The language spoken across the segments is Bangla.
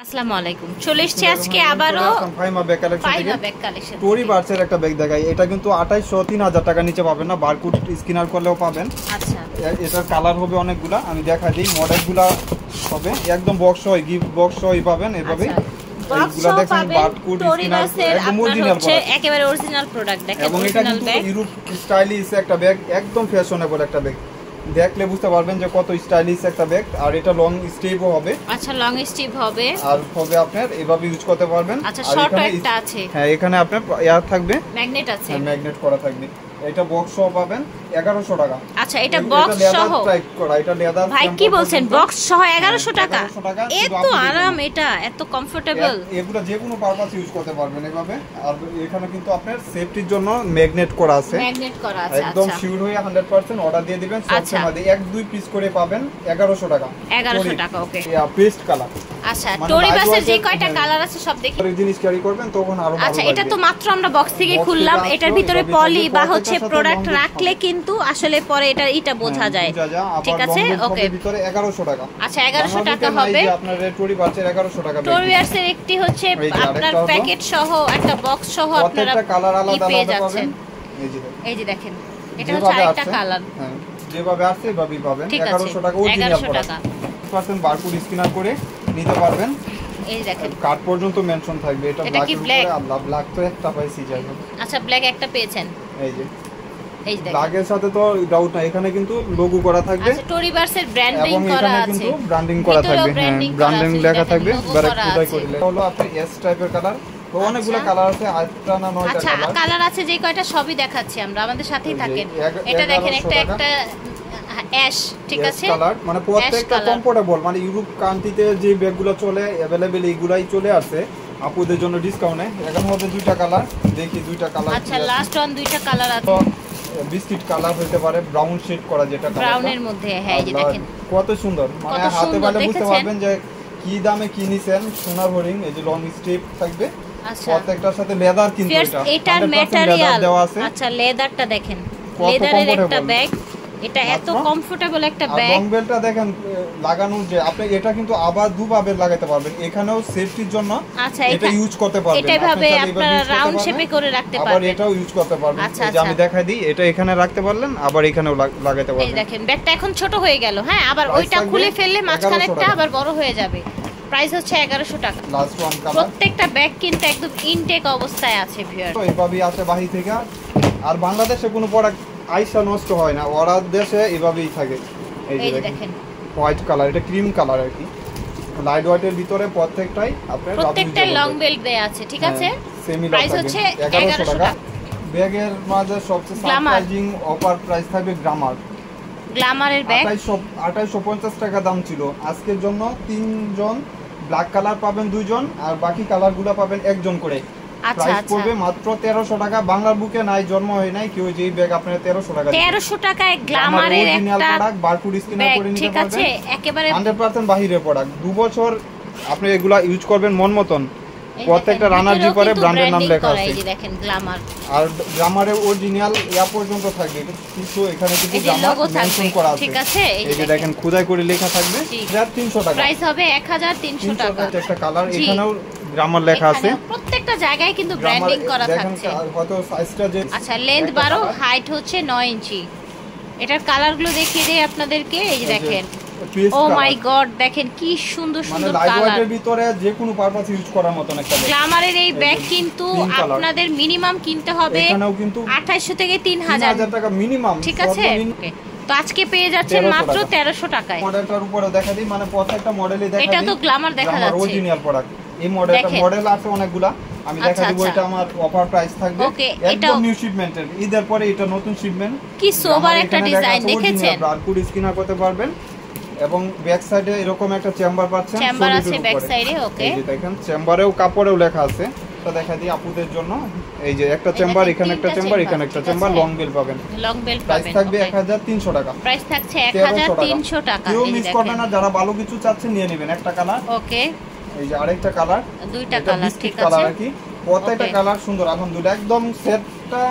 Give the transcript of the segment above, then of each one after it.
আসসালামু আলাইকুম। চলে এসেছি আজকে আবারও ফাইমা ব্যাগ কালেকশন। টরি বার্সের একটা ব্যাগ দেখাই। এটা কিন্তু 2800 3000 টাকা নিচে পাবেন না, বারকোড স্ক্যানার করলেও পাবেন। আচ্ছা, এটার কালার হবে অনেকগুলা, আমি দেখাই দিই। মডেলগুলা হবে একদম বক্স হয়, গিফট বক্স হয় এইভাবে এইগুলা দেখেন, বারকোড স্ক্যানার একদম অরিজিনাল প্রোডাক্ট, একেবারে অরিজিনাল প্রোডাক্ট দেখেন। এবং এটা কিন্তু ইউরোপ স্টাইলিশ একটা ব্যাগ, একদম ফ্যাশনেবল একটা ব্যাগ। দেখলে বুঝতে পারবেন যে কত স্টাইলিশ একটা ব্যাগ। আর এটা লং স্টেপও হবে। আচ্ছা, লং স্টেপ হবে আর হবে আপনার এভাবে ইউজ করতে পারবেন। আচ্ছা, শর্ট একটা আছে। হ্যাঁ, এখানে আপনার এয়ার থাকবে, ম্যাগনেট আছে, ম্যাগনেট করা থাকবে। এটা বক্স সহ পাবেন 1100 টাকা। আচ্ছা, এটা বক্স সহ এটা লেদার। ভাই কি বলছেন, বক্স সহ 1100 টাকা? এত আরাম, এটা এত কমফোর্টেবল। এগুলো যে কোনো পারপাস ইউজ করতে পারবেন এভাবে। আর এখানে কিন্তু আপনার সেফটির জন্য ম্যাগনেট করা আছে, ম্যাগনেট করা আছে। একদম সিওর হয়ে 100% অর্ডার দিয়ে দিবেন। সবসময় মধ্যে 1-2 পিস করে পাবেন 1100 টাকা। 1100 টাকা, ওকে। Paste colour. আচ্ছা, টরি বাসের যে কয়টা কালার আছে সব দেখি। এই জিনিস ক্যারি করবেন তখন আরো ভালো। আচ্ছা, এটা তো মাত্র আমরা বক্স থেকে খুললাম। এটার ভিতরে পলি বা হচ্ছে প্রোডাক্ট রাখলে কিন্তু আসলে পরে এটা বোঝা যায়। ঠিক আছে, ওকে। ভিতরে 1100 টাকা। আচ্ছা, 1100 টাকা হবে। আপনার টরি বাসের 1100 টাকা। টরি বাসের একটি হচ্ছে আপনার প্যাকেট সহ একটা বক্স সহ আপনারা প্রত্যেকটা কালার আলাদা পেয়ে আলাদা পাবেন। যাচ্ছেন। এই যে দেখেন, এটা হচ্ছে আরেকটা কালার। হ্যাঁ, যেভাবে আছে এভাবেই পাবেন। 1100 টাকা অরিজিনাল প্রোডাক্ট। 100% বারকোড স্ক্যানার করে নিতে পারবেন। এই দেখেন, কার্ড পর্যন্ত মেনশন থাকবে। এটা ব্ল্যাকের উপরে আল্লাহ, ব্ল্যাক তো একটা পাইছি যাই হোক। আচ্ছা, ব্ল্যাক একটা পেয়েছেন। এই যে এই দেখেন, ব্ল্যাকের সাথে তো ডাউট নাই, এখানে কিন্তু লোগো করা থাকবে। আচ্ছা, টরি বাসের ব্র্যান্ডিং করা আছে, কিন্তু ব্র্যান্ডিং করা থাকবে। হ্যাঁ, ব্র্যান্ডিং লেখা থাকবে। ব্যারেক খুদাই করলে হলো আপনার এস টাইপের কালার। তো অনেকগুলো কালার আছে, 8টা না 9টা আচ্ছা, কালার আছে। যে কয়টা সবই দেখাচ্ছি আমরা, আমাদের সাথেই থাকেন। এটা দেখেন, একটা অ্যাশ, ঠিক আছে, কালার মানে প্রত্যেকটা কমফোর্টেবল। মানে ইউরোপ কান্ট্রিতে যে ব্যাগগুলো চলে अवेलेबल এইগুলাই চলে আসে আপুদের জন্য ডিসকাউন্টে। এখন হবে দুইটা কালার, দেখি দুইটা কালার। আচ্ছা, লাস্ট ওয়ান দুইটা কালার আছে। বিস্কিট কালার হতে পারে, ব্রাউন শেড করা, যেটা ব্রাউনের মধ্যে। হ্যাঁ, এই যে দেখেন কত সুন্দর। মানে হাতে পালে বুঝতে পারবেন যে কি দামে কি নিছেন। সোনার হরিং, এই যে লং স্টেপ থাকবে। আচ্ছা, প্রত্যেকটার সাথে লেদার কিন্তু এটার ম্যাটেরিয়াল দেওয়া আছে। আচ্ছা, লেদারটা দেখেন, লেদারের একটা ব্যাগ। এটা এত কমফোর্টেবল একটা ব্যাগ। লং বেলটা দেখেন লাগানো, যে আপনি এটা কিন্তু আবার দুভাবে লাগাতে পারবেন। এখানেও সেফটির জন্য এটা ইউজ করতে পারবেন। এটা ভাবে আপনারা রাউন্ড শেপে করে রাখতে পারবেন। আবার এটাও ইউজ করতে পারবেন। এই যে আমি দেখাই দিই, এটা এখানে রাখতে পারলেন, আবার এখানেও লাগাতে পারবেন। এই দেখেন, ব্যাগটা এখন ছোট হয়ে গেল। হ্যাঁ, আবার ওইটা খুলে ফেললে মাঝখানেরটা আবার বড় হয়ে যাবে। প্রাইস হচ্ছে 1100 টাকা। Last one colour. প্রত্যেকটা ব্যাগ কিন্তু একদম ইনটেক অবস্থায় আছে ভিউয়ার। তো এইভাবেই আছে বাহির থেকে। আর বাংলাদেশে কোনো প্রোডাক্ট আইসা নষ্ট হয় না, ওরা দেশে এভাবেই থাকে। এই যে দেখেন হোয়াইট কালার, এটা ক্রিম কালার আর কি। লাইট হোয়াইটের ভিতরে প্রত্যেকটাই আপনার লং বেল্ট দেয়া আছে, ঠিক আছে। প্রাইস হচ্ছে 1100 টাকা। ব্যাগের মাঝে সবচেয়ে সারপ্রাইজিং অফার প্রাইস থাকবে গ্ল্যামারের ব্যাগ। 2850 টাকা দাম ছিল। আজকের জন্য 3 জন ব্ল্যাক কালার পাবেন, 2 জন, আর বাকি কালারগুলো পাবেন 1 জন করে। প্রাইস পড়বে মাত্র 1300 টাকা। বাংলার বুকে নাই, জন্ম হয় নাই কেউ যে ব্যাগ আপনার 1300 টাকা। 1300 টাকায় গ্ল্যামারের একটা প্রোডাক্ট, বারকোড স্ক্যানার করে নিতে পারবেন। ঠিক আছে, একেবারে 100% বাহিরের প্রোডাক্ট। 2 বছর আপনি এগুলা ইউজ করবেন মন মতন। প্রত্যেকটা রানার জি করে ব্র্যান্ডের নাম লেখা আছে। এই যে দেখেন গ্ল্যামার। আর গ্ল্যামারের অরিজিনাল ইয়া পর্যন্ত থাকবে, কিন্তু এখানে কিন্তু গ্ল্যামার মেনশন করা আছে, ঠিক আছে। এই যে দেখেন খোদাই করে লেখা থাকবে। 1300 টাকা প্রাইস হবে। 1300 টাকা। একটা কালার, এখানেও গ্রামার লেখা আছে। প্রত্যেকটা জায়গায় কিন্তু ব্র্যান্ডিং করা থাকছে। কত সাইজটা যে। আচ্ছা, লেন্থ 12, হাইট হচ্ছে 9 ইঞ্চি। এটার কালারগুলো দেখিয়ে দেই আপনাদেরকে। এই যে দেখেন, ও মাই গড, দেখেন কি সুন্দর সুন্দর কালার। লাইট ওয়েটের ভিতরে যে কোনো পারপাস ইউজ করার মতন একটা ব্যাগ। গ্ল্যামারের এই ব্যাগ কিন্তু আপনাদের মিনিমাম কিনতে হবে এখানেও কিন্তু 2800 থেকে 3000 টাকা মিনিমাম, ঠিক আছে। তো আজকে পেয়ে যাচ্ছেন মাত্র 1300 টাকায়। মডেলটার উপরে দেখা দিই, মানে প্রত্যেকটা মডেলই দেখা দিই। এটা তো গ্ল্যামার দেখা যাচ্ছে, অরিজিনাল প্রোডাক্ট। এই মডেল আছে অনেকগুলা, আমি দেখা দিব। এটা আমার অফার প্রাইস থাকবে একদম নিউ শিপমেন্টের। ঈদের পরে এটা নতুন শিপমেন্ট। কি সোবার একটা ডিজাইন দেখেছেন। বারকোড স্ক্যানার করতে পারবেন, এবং ব্যাক সাইডে এরকম একটা চেম্বার পাচ্ছেন। চেম্বার আছে ব্যাক সাইডে, ওকে। এই যে দেখেন, চেম্বারেও কাপড়েও লেখা আছে। এটা দেখা দিই আপুদের জন্য। এই যে একটা চেম্বার, এখানে একটা চেম্বার, এখানে একটা চেম্বার। লং বেল পাবেন, লং বেল পাবেন। প্রাইস থাকবে 1300 টাকা। প্রাইস থাকছে 1300 টাকা। কেউ মিস করবেন না, যারা ভালো কিছু চাচ্ছেন নিয়ে নেবেন। একটা কালার, ওকে। এই যে আরেকটা কালার, দুইটা কালার, ঠিক আছে। কালার আর কি, প্রত্যেকটা কালার সুন্দর আলহামদুলিল্লাহ। একদম সেটটা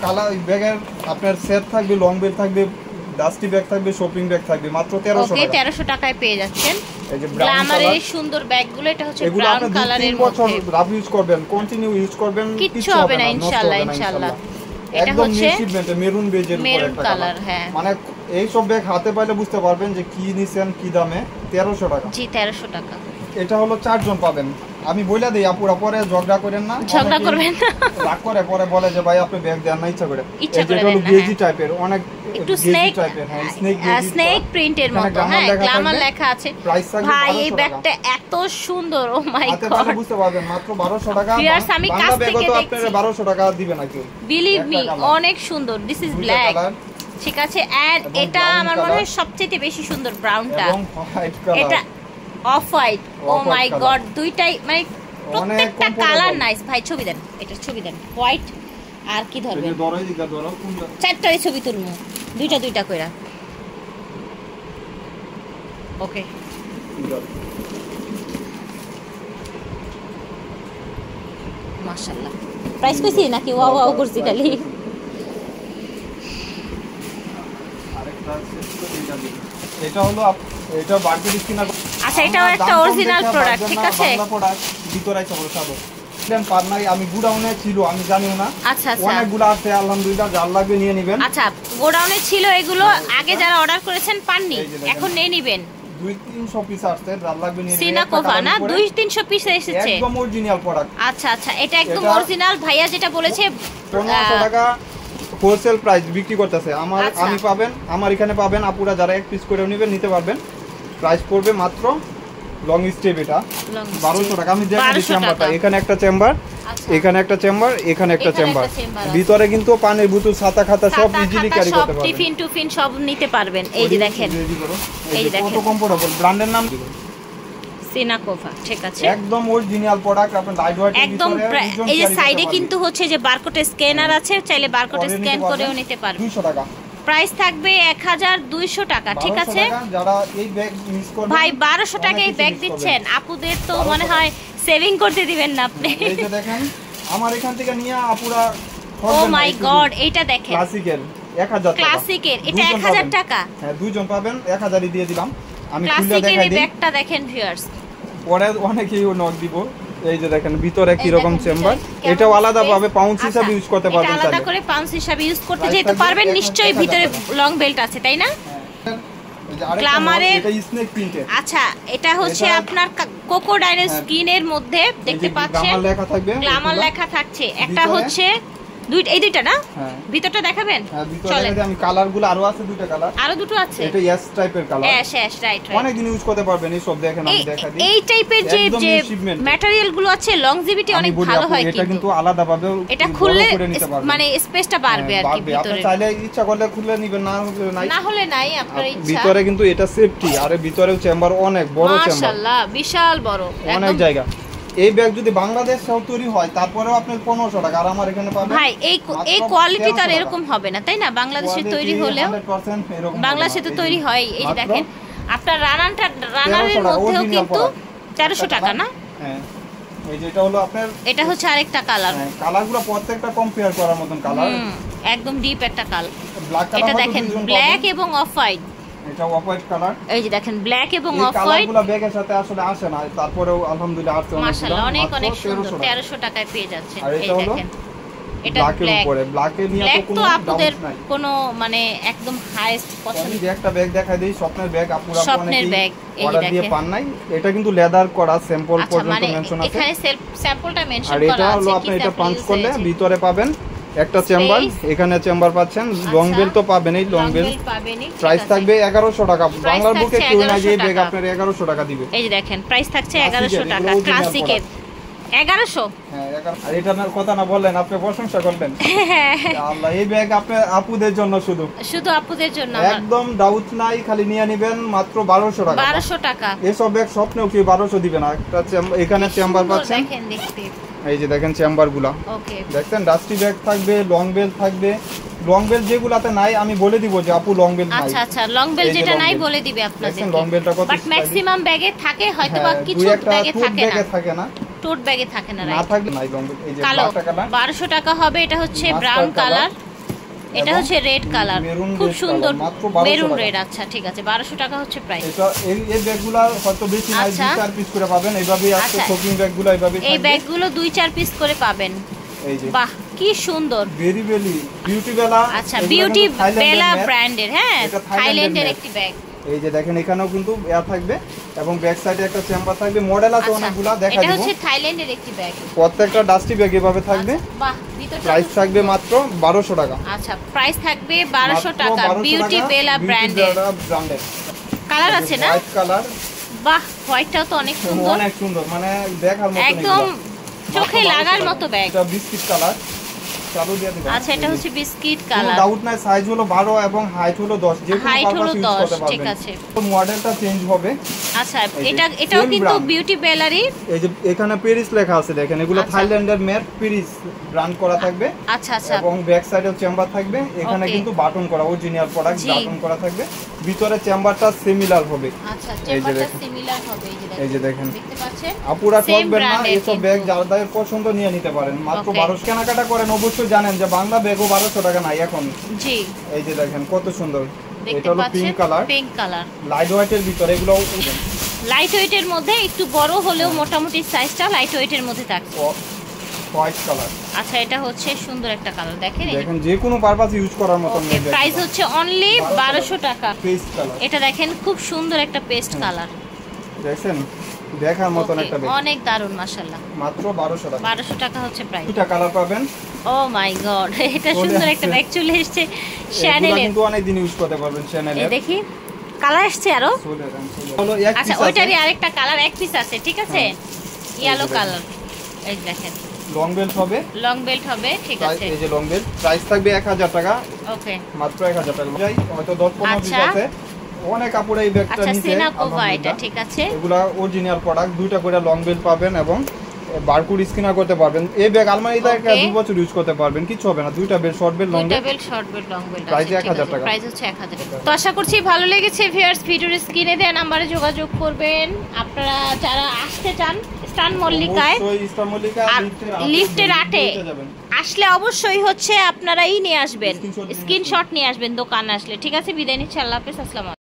কালার ব্যাগের আপনার সেট থাকবে, লং বেল থাকবে, ডাস্টি ব্যাগ থাকবে, শপিং ব্যাগ থাকবে মাত্র 1300 ওকে টাকা। 1300 টাকায় পেয়ে যাচ্ছেন এই যে ব্রাউন গ্ল্যামারের এই সুন্দর ব্যাগগুলো। এটা হচ্ছে এগুলো ব্রাউন আপনি কালারের 2-3 বছর মধ্যে, রাফ ইউজ করবেন, কন্টিনিউ ইউজ করবেন, কিচ্ছু হবে না ইনশাআল্লাহ ইনশাআল্লাহ। এটা একদম হচ্ছে নিশিমেন্টে মেরুন বেজের উপর মেরুন একটা কালার। কালার। হ্যাঁ, মানে এই সব ব্যাগ হাতে পাইলে বুঝতে পারবেন যে কি নিছেন কি দামে। 1300 টাকা। জি 1300 টাকা। এটা হলো 4 জন পাবেন। আমি বলে দেই আপুরা, পরে ঝগড়া করেন না, ঝগড়া করবেন না, রাগ করে পরে বলে যে ভাই আপনি ব্যাগ দেন না ইচ্ছা করে। ইচ্ছা করে এটা হলো দেন না, গেজি টাইপের, অনেক একটু গেজি স্নেক টাইপের। হ্যাঁ, স্নেক প্রিন্টের মতো। হ্যাঁ, গ্ল্যামার লেখা আছে। প্রাইস থাকবে ভাই এই 1200 ব্যাগটা এত সুন্দর, ও মাই হাতে গড। পাইলে বুঝতে পারবেন মাত্র 1200 টাকা। Viewers, আমি বাংলা কাছ ব্যাগও থেকে তো দেখছি। আপনারা 1200 টাকা দিবে না কেউ। বিলিভ মি, একটা কালার। অনেক সুন্দর। দিস ইজ দুইটা ব্ল্যাক, কালার ঠিক আছে। এন্ড এবং এটা brown আমার মনে কালার। হয় সবচেয়ে বেশি সুন্দর ব্রাউনটা। এবং হোয়াইট কালার। এটা অফ হোয়াইট, ও Off-white মাই color। গড। দুইটাই মানে অনেক প্রত্যেকটা comfortable। Colour nice. ভাই ছবি দেন, এটা ছবি দেন। হোয়াইট আর কি এই ধরবেন? যে ধরো দিকা ধরো কোনটা? চারটারই ছবি তুলমু, দুইটা কইরা। ওকে, মাশাআল্লাহ। প্রাইস কইছি নাকি ওয়াও ওয়াও করছি খালি? আরেকটা আছে তো এইটা দিন। এটা হলো এটা বার্থডে স্কিনার। আচ্ছা, এটাও একটা অরিজিনাল প্রোডাক্ট, ঠিক আছে। বাংলা প্রোডাক্ট ভিতরে আছে বড় সাদো। দেন পার নাই, আমি গুডাউনে ছিল, আমি জানিও না। আচ্ছা আচ্ছা অনেকগুলো আছে আলহামদুলিল্লাহ, যার লাগবে নিয়ে নেবেন। আচ্ছা, গোডাউনে ছিল এগুলো, আগে যারা অর্ডার করেছেন পাননি, এই যে দেখেন। এখন নিয়ে নেবেন। 2-300 পিস আসছে, যার লাগবে নিয়ে নেবেন। সিনাকোভা না, 200-300 পিস এসেছে। একদম অরিজিনাল প্রোডাক্ট। আচ্ছা আচ্ছা, এটা একদম এটা- অরিজিনাল। ভাইয়া যেটা বলেছে 1500 টাকা হোলসেল প্রাইস বিক্রি করতেছে। আমার আচ্ছা। আমি পাবেন, আমার এখানে পাবেন আপুরা যারা এক পিস করে নেবেন নিতে পারবেন। প্রাইস পড়বে মাত্র লং স্টেপ, এটা Long 1200 টাকা। আমি দেখা 1200 দিচ্ছি চেম্বারটা। টাকা। এখানে একটা চেম্বার, আচ্ছা। এখানে একটা চেম্বার, এখানে একটা এখানে চেম্বার। একটা chamber আছে। ভিতরে কিন্তু পানির বোতল, ছাতা খাতা সব খাতা, ইজিলি খাতা ক্যারি সব, করতে পারবেন। টিফিন টুফিন সব নিতে পারবেন। এই যে দেখেন, রেডি করো। এই এই যে যে কত দেখেন। কমফোর্টেবল, ব্র্যান্ডের নাম সিনাকোভা, ঠিক আছে। একদম অরিজিনাল প্রোডাক্ট। আপনি লাইট ওয়েট একদম এই যে সাইডে কিন্তু হচ্ছে যে বারকোড স্ক্যানার আছে, চাইলে বারকোড স্ক্যান করেও নিতে পারবেন। 200 টাকা। প্রাইস থাকবে 1200 টাকা, ঠিক 1200 আছে। টাকা। যারা এই ব্যাগ মিস করবেন, ভাই 1200 টাকায় অনেক কিছু ব্যাগ miss দিচ্ছেন, করবেন। আপুদের তো 1200 মনে হয় সেভিং করতে দিবেন না আপনি। এই যে দেখেন, আমার এখান থেকে নিয়ে আপুরা ও মাই গড, এইটা দেখেন, ক্লাসিকের 1000 টাকা। ক্লাসিকের, এটা দুইজন 1000 পাবেন। টাকা। হ্যাঁ, দুইজন পাবেন, 1000ই দিয়ে দিলাম। আমি খুলে ক্লাসিকের দেখাই এই দিই, ব্যাগটা দেখেন ভিউয়ার্স। পরে অনেকেই নক দিব। এই যে দেখেন ভিতরে কি এই রকম দেখেন চেম্বার। ভিতরে কেমন এটাও আলাদা space। ভাবে পাউন্স আচ্ছা, হিসাবে ইউজ করতে এটা পারবেন আলাদা চাইলে। করে পাউন্স হিসাবে ইউজ করতে Price যেহেতু থাকবে পারবেন, 1000 নিশ্চয়ই টাকা। ভিতরে লং বেল্ট আছে, তাই না? এই যে আরেকটা গ্ল্যামারের- model, এটা স্নেক প্রিন্টের। আচ্ছা, এটা হচ্ছে এটা- আপনার কোকোডাইলের হ্যাঁ। স্কিনের মধ্যে দেখতে পাচ্ছেন গ্রামার লেখা থাকবে। গ্ল্যামার এগুলা। লেখা থাকছে। একটা ভিতরে- হচ্ছে এই দুইটা না, হ্যাঁ। ভিতরটা দেখাবেন? হ্যাঁ, ভিতরে চলেন, দেখে আমি কালারগুলো আরো আছে, দুইটা কালার। আরো দুটো আছে। এটা এস টাইপের কালার। Right right. অনেক দিন ইউজ করতে পারবেন এই সব। দেখেন আমি দেখাই দিই। এই টাইপের যে একদম যে shipment। ম্যাটেরিয়াল গুলো আছে, লংজিভিটি আমি অনেক বলি ভালো আপু, হয়, এটা কিন্তু কিন্তু আলাদা ভাবে এটা খুললে নিতে পারবেন। মানে স্পেসটা বাড়বে আর কি বাড়বে। আপনি ভিতরে। চাইলে ইচ্ছা করলে খুলে নেবেন, না হলে নাই। না হলে নাই, আপনার ইচ্ছা। ভিতরে কিন্তু এটা সেফটি, আর ভিতরেও চেম্বার অনেক বড় চেম্বার, মাশাআল্লাহ, বিশাল বড় অনেক একদম। জায়গা। এই ব্যাগ যদি বাংলাদেশেও তৈরি হয় তারপরেও আপনি 1500 টাকা, আর আমার এখানে পাবেন ভাই এই মাত্র কোয়ালিটি তো আর 1300 এরকম হবে না, তাই না? বাংলাদেশে Quality তৈরি হলেও 100% এরকম হবে বাংলাদেশে না। তো এই তৈরি যে হয়। এই যে মাত্র দেখেন, আপনার রানারের 1300 টাকা, মধ্যেও original কিন্তু product। 1300 টাকা না? হ্যাঁ, এই যে এটা হলো আপনার, এটা হচ্ছে আরেকটা কালার। কালারগুলো প্রত্যেকটা কম্পেয়ার করার মতন কালার। একদম ডিপ একটা কালার। ব্ল্যাক কালার, এটা দেখেন ব্ল্যাক এবং অফ হোয়াইট। এটা অফ হোয়াইট কালার। এই যে দেখেন ব্ল্যাক এবং এই অফ হোয়াইট। কালারগুলো ব্যাগের সাথে আসলে আসে না, তারপরেও আলহামদুলিল্লাহ আসছে মাশাআল্লাহ, অনেক মাত্র অনেক সুন্দর। 1300 টাকা। 1300 টাকায় পেয়ে যাচ্ছেন। আর এই এটা হলো দেখেন, এটা ব্ল্যাকের ব্ল্যাক। উপরে, ব্ল্যাকে নিয়ে ব্ল্যাক তো কোনো তো আপুদের ডাউট নাই। কোনো মানে একদম হাইয়েস্ট আমি পছন্দ। যে একটা ব্যাগ দেখাই দেই, স্বপ্নের ব্যাগ। আপুরা স্বপ্নের অনেকেই ব্যাগ, এই যে অর্ডার দিয়ে দেখেন। পান নাই। এটা কিন্তু লেদার করা, স্যাম্পল আচ্ছা, পর্যন্ত মানে মেনশন আছে। এখানে স্যাম্পলটা মেনশন আর করা এটা আছে। হলো কি আপনি এটা স্যাম্পল পাঞ্চ ইউজ করলে হয়েছে। ভিতরে পাবেন একটা চেম্বার, এখানে চেম্বার পাচ্ছেন। লং আচ্ছা। বেল তো পাবেন, এই লং বেল। পাবেনই। প্রাইস থাকবে 1100 টাকা। বাংলার বুকে থাকছে কেউ না যে 1100 ব্যাগ টাকা। আপনার 1100 টাকা দিবে। এই যে দেখেন, প্রাইস থাকছে Classic 1100 এর, টাকা, এগুলো original ক্লাসিকের। 1100। হ্যাঁ, আর এটা না কথা না বললেন, আপনি প্রশংসা করলেন। আল্লাহ, এই ব্যাগ আপনি আপুদের জন্য শুধু আপুদের জন্য আমার একদম ডাউট নাই, খালি নিয়ে নেবেন মাত্র 1200 টাকা। 1200 টাকা। এসব ব্যাগ স্বপ্নেও কি 1200 দিবে না। একটা এখানে চেম্বার সুন্দর পাচ্ছেন, দেখেন দেখতে। এই যে দেখেন চেম্বারগুলা। ওকে, দেখছেন ডাস্টি ব্যাগ থাকবে, লং বেল থাকবে। লং বেল যেগুলাতে নাই আমি বলে দিব যে আপু লং বেল নাই। আচ্ছা আচ্ছা, লং বেল এই যে যেটা long নাই bell। বলে দিবে আপনাদের। দেখছেন লং বেলটা কত বাট ম্যাক্সিমাম ব্যাগে থাকে, হয়তো বা হ্যাঁ, কিছু দুই একটা ব্যাগে টুট থাকে ব্যাগে না, থাকে না, টোট ব্যাগে থাকে না, না রাইট? থাকলে নাই লং বেল। এই যে কালো ব্ল্যাকটা কালার 1200 টাকা হবে। এটা হচ্ছে Master ব্রাউন color। কালার। এটা হচ্ছে রেড কালার, খুব সুন্দর মেরুন রেড। আচ্ছা ঠিক আছে, 1200 টাকা হচ্ছে প্রাইস। এটা এই ব্যাগগুলো হয়তো বেশি নাই, 2-4 পিস করে পাবেন। এইভাবেই আছে শপিং ব্যাগগুলো, এইভাবে এই ব্যাগগুলো 2-4 পিস করে পাবেন। এই যে বাহ কি সুন্দর, ভেরি ভেরি বিউটি বেলা। আচ্ছা বিউটি বেলা ব্র্যান্ডের, হ্যাঁ থাইল্যান্ডের একটি ব্যাগ। এই যে দেখেন এখানেও কিন্তু এয়ার থাকবে এবং ব্যাক সাইডে একটা চেম্বার থাকবে। মডেল আছে অনেকগুলা, দেখা দিব। এটা হচ্ছে থাইল্যান্ডের একটি ব্যাগ, প্রত্যেকটা ডাস্টি ব্যাগ এভাবে থাকবে। বাহ ভিতরটা প্রাইস থাকবে মাত্র 1200 টাকা। আচ্ছা প্রাইস থাকবে 1200 টাকা, বিউটি বেলা ব্র্যান্ডের। কালার আছে না? White colour. বাহ হোয়াইটটাও তো অনেক সুন্দর, অনেক সুন্দর, মানে দেখার মতো একদম চোখে লাগার মতো ব্যাগ। এটা বিস্কিট কালার। চালু দিয়ে দিবেন। আচ্ছা এটা হচ্ছে বিস্কিট কালার। কোনো ডাউট নাই, সাইজ হলো 12 এবং হাইট হলো 10, যে কোনো পারপাস ইউজ করতে পারবেন। ঠিক আছে, তো মডেলটা চেঞ্জ হবে। আচ্ছা এটাও কিন্তু বিউটি বেলারই। এই যে এখানে প্যারিস লেখা আছে, দেখেন এগুলো থাইল্যান্ডের মেড প্যারিস ব্র্যান্ড করা থাকবে। আচ্ছা আচ্ছা, এবং ব্যাক সাইডেও চেম্বার থাকবে। এখানে কিন্তু বাটন করা, অরিজিনাল প্রোডাক্ট বাটন করা থাকবে। ভিতরে চেম্বারটা সিমিলার হবে। আচ্ছা চেম্বারটা সিমিলার হবে। এই যে দেখেন, দেখতে পাচ্ছেন আপুরা ঠকবেন না, এইসব ব্যাগ যাদের পছন্দ নিয়ে নিতে পারেন। মাত্র 1200 কেনাকাটা করেন, অবশ্যই জানেন যে বাংলা ব্যাগও 1200 টাকা নাই এখন। জি এই যে দেখেন কত সুন্দর, দেখতে এটা হলো পাচ্ছেন পিঙ্ক কালার, লাইট ওয়েটের ভিতরে। এগুলো লাইট ওয়েটের মধ্যে একটু বড় হলেও মোটামুটি সাইজটা লাইট ওয়েটের মধ্যে থাকছে। White colour. আচ্ছা এটা হচ্ছে সুন্দর একটা কালার, দেখেন যে কোনো পারপাস ইউজ করার মতো। প্রাইস হচ্ছে অনলি 1200 টাকা। পেস্ট কালার, এটা দেখেন খুব সুন্দর একটা পেস্ট কালার, দেখেন দেখার মতন একটা ব্যাগ, অনেক দারুণ মাশাআল্লাহ। মাত্র 1200 টাকা। 1200 টাকা হচ্ছে প্রাইস। দুটো কালার পাবেন। ও মাই গড, এটা সুন্দর একটা ব্যাগ চলে এসেছে শ্যানেলের। এগুলো কিন্তু অনেক দিন ইউজ করতে পারবেন শ্যানেলের। এই দেখি কালার আসছে আরো। হলো এক পিস। আচ্ছা ওইটারই আরেকটা কালার এক পিস আছে, ঠিক আছে ইয়েলো কালার। এই দেখেন লং বেল্ট হবে, লং বেল্ট হবে, ঠিক আছে। এই যে লং বেল্ট, প্রাইস থাকবে 1000 টাকা। ওকে মাত্র 1000 টাকা। যাই হয়তো 10-15 পিস আছে। অনেক কাপড় এই ব্যাগটা আচ্ছা নিচে। সেনাকোভা এটা, ঠিক আছে। এগুলা অরিজিনাল প্রোডাক্ট, দুইটা করে লং বেল্ট পাবেন এবং বারকোড স্ক্যানার করতে পারবেন। এই ব্যাগ আলমারিতে 2 বছর ইউজ করতে পারবেন, কিছু হবে না। দুইটা belt, short belt, long belt. দুইটা belt, short belt, long belt আছে। প্রাইস 1000 টাকা। প্রাইস হচ্ছে 1000 টাকা। তো আশা করছি ভালো লেগেছে ভিউয়ার্স। ভিডিওর স্ক্রিনে দেওয়া নম্বরে যোগাযোগ করবেন আপনারা যারা আসতে চান। স্টান মল্লিকায়, লিফটের 8-এ আসলে অবশ্যই হচ্ছে আপনারাই নিয়ে আসবেন, স্ক্রিনশট নিয়ে আসবেন দোকানে আসলে, ঠিক আছে। বিদায় নিচ্ছি, আল্লাহ হাফেজ, আসসালামু আলাইকুম।